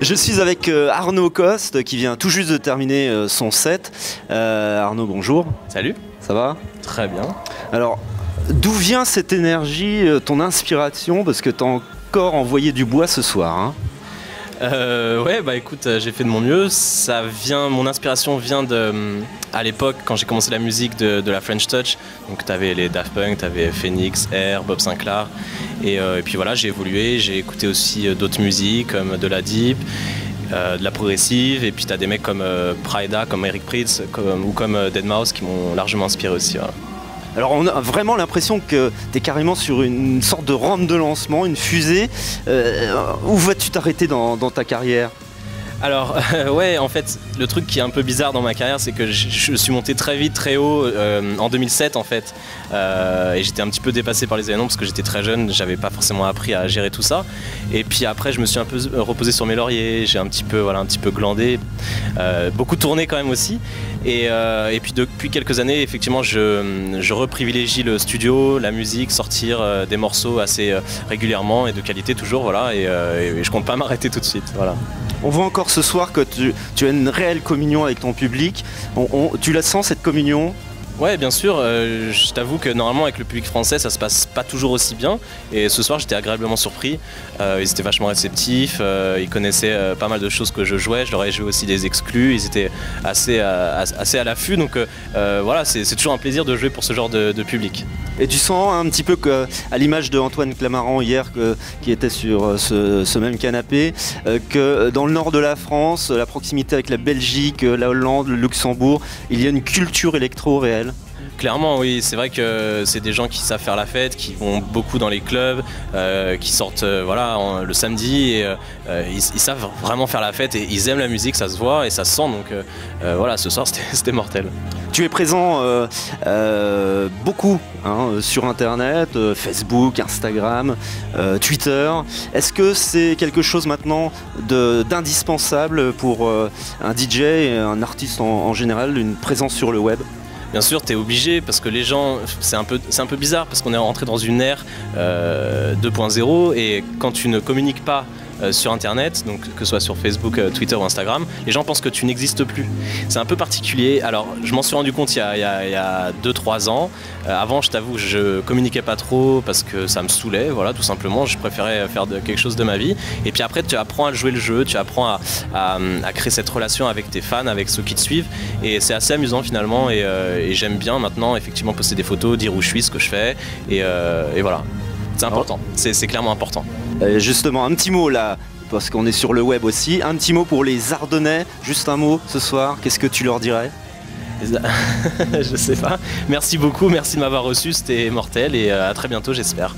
Je suis avec Arnaud Coste qui vient tout juste de terminer son set. Arnaud, bonjour. Salut. Ça va? Très bien. Alors, d'où vient cette énergie, ton inspiration? Parce que tu as encore envoyé du bois ce soir. Hein. Ouais, bah écoute, j'ai fait de mon mieux. Mon inspiration vient à l'époque quand j'ai commencé la musique de la French Touch. Donc t'avais les Daft Punk, t'avais Phoenix, Air, Bob Sinclair. Et puis voilà, j'ai évolué, j'ai écouté aussi d'autres musiques comme de la deep, de la progressive. Et puis t'as des mecs comme Pryda, comme Eric Prydz ou comme Deadmau5 qui m'ont largement inspiré aussi. Voilà. Alors on a vraiment l'impression que tu es carrément sur une sorte de rampe de lancement, une fusée. Où vas-tu t'arrêter dans ta carrière? Alors ouais, en fait, le truc qui est un peu bizarre dans ma carrière, c'est que je suis monté très vite, très haut en 2007 en fait. Et j'étais un petit peu dépassé par les événements parce que j'étais très jeune, j'avais pas forcément appris à gérer tout ça. Et puis après, je me suis un peu reposé sur mes lauriers, j'ai un petit peu glandé, beaucoup tourné quand même aussi. Et puis depuis quelques années, effectivement, je reprivilégie le studio, la musique, sortir des morceaux assez régulièrement et de qualité toujours, voilà. Et je compte pas m'arrêter tout de suite, voilà. On voit encore ce soir que tu as une réelle communion avec ton public. Tu la sens cette communion? Ouais, bien sûr, je t'avoue que normalement avec le public français ça se passe pas toujours aussi bien et ce soir j'étais agréablement surpris, ils étaient vachement réceptifs, ils connaissaient pas mal de choses que je jouais, je leur ai joué aussi des exclus, ils étaient assez à l'affût donc voilà, c'est toujours un plaisir de jouer pour ce genre de public. Et tu sens un petit peu à l'image de Antoine Clamaran hier qui était sur ce même canapé, que dans le nord de la France, la proximité avec la Belgique, la Hollande, le Luxembourg, il y a une culture électro réelle? Clairement oui, c'est vrai que c'est des gens qui savent faire la fête, qui vont beaucoup dans les clubs, qui sortent le samedi et ils savent vraiment faire la fête et ils aiment la musique, ça se voit et ça se sent donc voilà, ce soir c'était mortel. Tu es présent beaucoup sur internet, Facebook, Instagram, Twitter. Est-ce que c'est quelque chose maintenant d'indispensable pour un DJ et un artiste en général, une présence sur le web? Bien sûr, tu es obligé parce que les gens, c'est un peu bizarre parce qu'on est rentré dans une ère 2.0 et quand tu ne communiques pas sur internet, donc que ce soit sur Facebook, Twitter ou Instagram, les gens pensent que tu n'existes plus. C'est un peu particulier. Alors je m'en suis rendu compte il y a 2-3 ans. Avant je t'avoue je communiquais pas trop parce que ça me saoulait, voilà, tout simplement, je préférais faire quelque chose de ma vie. Et puis après tu apprends à jouer le jeu, tu apprends à créer cette relation avec tes fans, avec ceux qui te suivent et c'est assez amusant finalement et j'aime bien maintenant effectivement poster des photos, dire où je suis, ce que je fais et voilà. C'est important, c'est clairement important. Justement, un petit mot là, parce qu'on est sur le web aussi, un petit mot pour les Ardennais, juste un mot ce soir, qu'est-ce que tu leur dirais? Je sais pas, merci beaucoup, merci de m'avoir reçu, c'était mortel et à très bientôt j'espère.